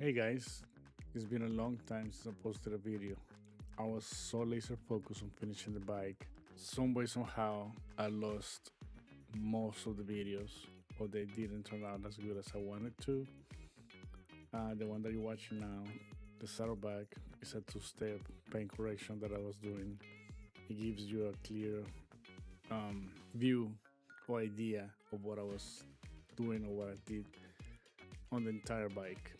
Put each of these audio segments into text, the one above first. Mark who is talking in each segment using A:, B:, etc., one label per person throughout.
A: Hey guys, it's been a long time since I posted a video. I was so laser focused on finishing the bike. Some way, somehow, I lost most of the videos, or they didn't turn out as good as I wanted to. The one that you're watching now, the saddleback, is a two-step paint correction that I was doing. It gives you a clear view or idea of what I was doing or what I did on the entire bike.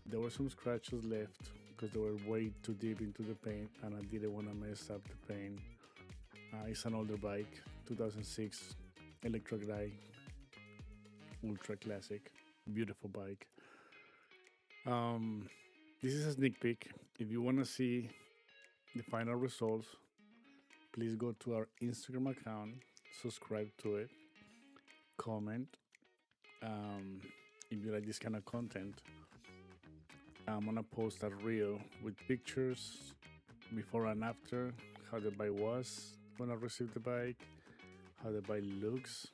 A: There were some scratches left because they were way too deep into the paint and I didn't want to mess up the paint. It's an older bike, 2006 Electra Gray, ultra classic, beautiful bike. This is a sneak peek. If you want to see the final results, please go to our Instagram account, subscribe to it, comment. If you like this kind of content, I'm gonna post a reel with pictures before and after, how the bike was when I received the bike, how the bike looks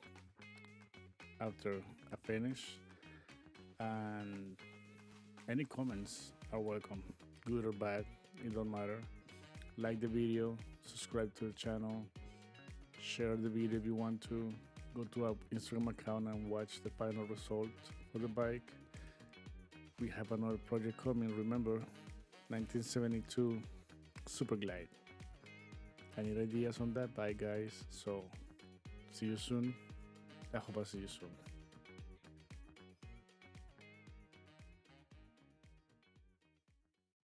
A: after I finish, and any comments are welcome, good or bad, it don't matter. Like the video, subscribe to the channel, share the video if you want to. Go to our Instagram account and watch the final result for the bike. We have another project coming, remember, 1972 Super Glide. I need ideas on that bike, guys, so see you soon. I hope I see you soon.